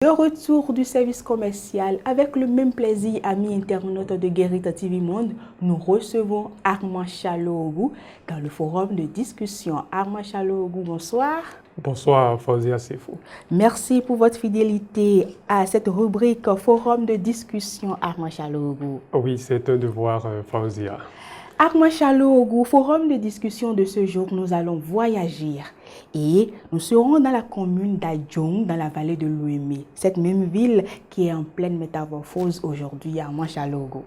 De retour du service commercial, avec le même plaisir, amis internautes de Guérita TV Monde, nous recevons Armand Chaloogou dans le forum de discussion. Armand Chaloogou, bonsoir. Bonsoir, Fauzia Sefou. Merci pour votre fidélité à cette rubrique forum de discussion, Armand Chaloogou. Oui, c'est un devoir, Fauzia. Armand Chaloogou, forum de discussion de ce jour, nous allons voyager. Et nous serons dans la commune d'Adjoung, dans la vallée de l'Ouémé, cette même ville qui est en pleine métamorphose aujourd'hui, Armand Chaloogou.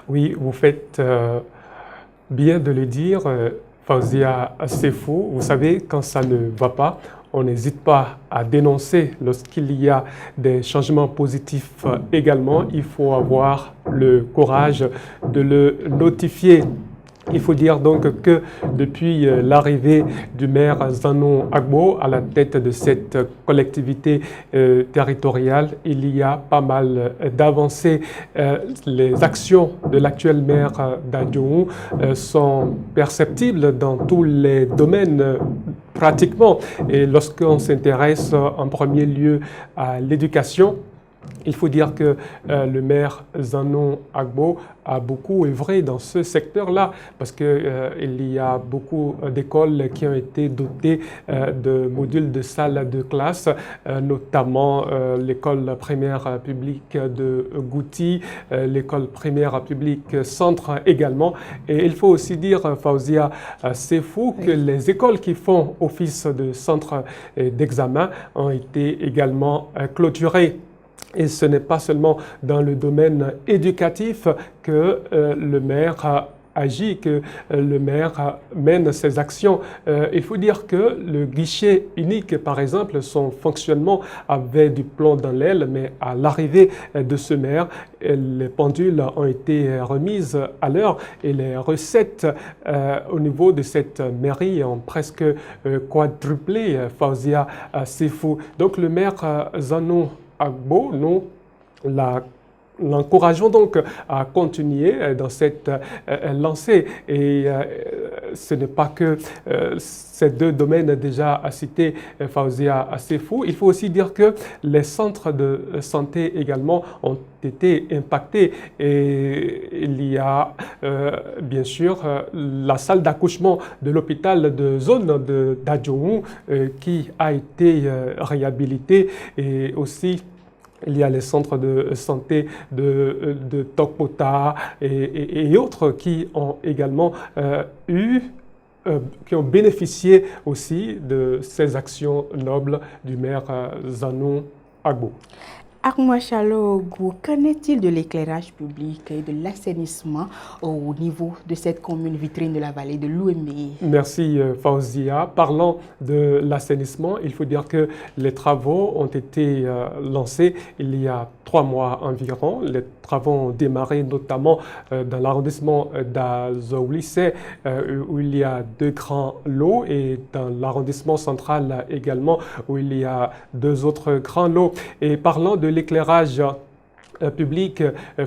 Oui, vous faites bien de le dire, Fauzia Sefou. Vous savez, quand ça ne va pas, on n'hésite pas à dénoncer lorsqu'il y a des changements positifs également. Il faut avoir le courage de le notifier. Il faut dire donc que depuis l'arrivée du maire Zanou Agbo à la tête de cette collectivité territoriale, il y a pas mal d'avancées. Les actions de l'actuel maire d'Adjoung sont perceptibles dans tous les domaines pratiquement. Et lorsqu'on s'intéresse en premier lieu à l'éducation, il faut dire que le maire Zanou Agbo a beaucoup œuvré dans ce secteur-là parce qu'il y a beaucoup d'écoles qui ont été dotées de modules de salles de classe, notamment l'école primaire publique de Gouti, l'école primaire publique Centre également. Et il faut aussi dire, Fauzia Sefou, que les écoles qui font office de centre d'examen ont été également clôturées. Et ce n'est pas seulement dans le domaine éducatif que le maire agit, que le maire mène ses actions. Il faut dire que le guichet unique, par exemple, son fonctionnement avait du plomb dans l'aile, mais à l'arrivée de ce maire, les pendules ont été remises à l'heure et les recettes au niveau de cette mairie ont presque quadruplé, Fauzia Sefou. Donc le maire Zanou Agbo, nous l'encourageons donc à continuer dans cette lancée. Et ce n'est pas que ces deux domaines déjà cités, Fauzia Sefou. Il faut aussi dire que les centres de santé également ont été impactés. Et il y a bien sûr la salle d'accouchement de l'hôpital de zone d'Adjoung qui a été réhabilitée, et aussi il y a les centres de santé de Tokpota et autres qui ont également qui ont bénéficié aussi de ces actions nobles du maire Zanou Agbo. Armand Chaloogou, qu'en est-il de l'éclairage public et de l'assainissement au niveau de cette commune vitrine de la vallée de l'Ouémé? Merci Fauzia. Parlant de l'assainissement, il faut dire que les travaux ont été lancés il y a 3 mois environ. Les travaux ont démarré notamment dans l'arrondissement d'Azoulisse où il y a 2 grands lots, et dans l'arrondissement central également où il y a 2 autres grands lots. Et parlant de l'éclairage public,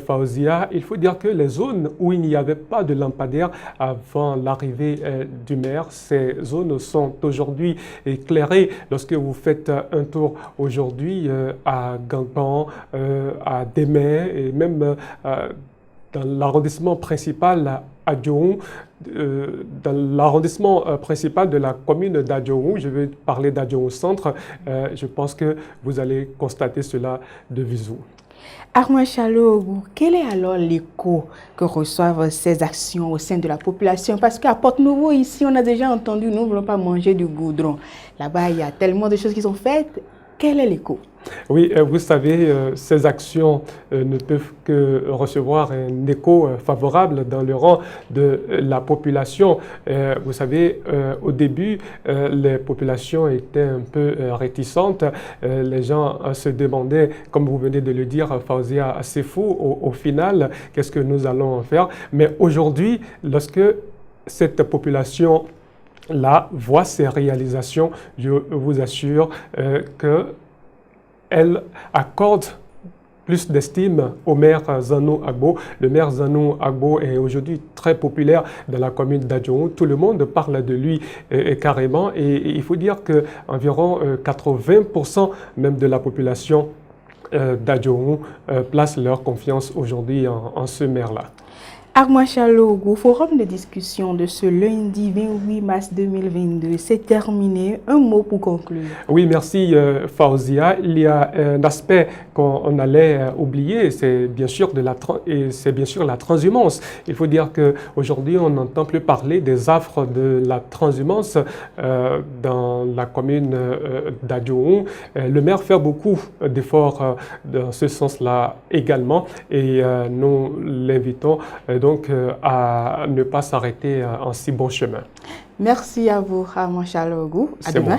Fauzia, il faut dire que les zones où il n'y avait pas de lampadaires avant l'arrivée du maire, ces zones sont aujourd'hui éclairées. Lorsque vous faites un tour aujourd'hui à Gangban, à Démé et même dans l'arrondissement principal Adjoung, dans l'arrondissement principal de la commune d'Adjoung, je vais parler d'Adjoung Centre, je pense que vous allez constater cela de visu. Armand Chaloogou, quel est alors l'écho que reçoivent ces actions au sein de la population? Parce qu'à Porte-Nouveau, ici, on a déjà entendu, nous ne voulons pas manger du goudron. Là-bas, il y a tellement de choses qui sont faites. Quel est l'écho? Oui, vous savez, ces actions ne peuvent que recevoir un écho favorable dans le rang de la population. Vous savez, au début, les populations étaient un peu réticentes. Les gens se demandaient, comme vous venez de le dire, Fauzia Sefou, au final, qu'est-ce que nous allons faire? Mais aujourd'hui, lorsque cette population là voit ces réalisations, je vous assure qu'elle accorde plus d'estime au maire Zanou Agbo. Le maire Zanou Agbo est aujourd'hui très populaire dans la commune d'Adjoung. Tout le monde parle de lui carrément, et il faut dire qu'environ 80% même de la population d'Adjourou placent leur confiance aujourd'hui en ce maire-là. Armand Chalougou, forum de discussion de ce lundi 28 mars 2022, c'est terminé. Un mot pour conclure. Oui, merci Fauzia. Il y a un aspect qu'on allait oublier, c'est bien sûr la transhumance. Il faut dire qu'aujourd'hui, on n'entend plus parler des affres de la transhumance dans la commune d'Adjourou. Le maire fait beaucoup d'efforts dans ce sens-là également et nous l'invitons donc à ne pas s'arrêter en si bon chemin. Merci à vous, Armand Chalougou. À demain.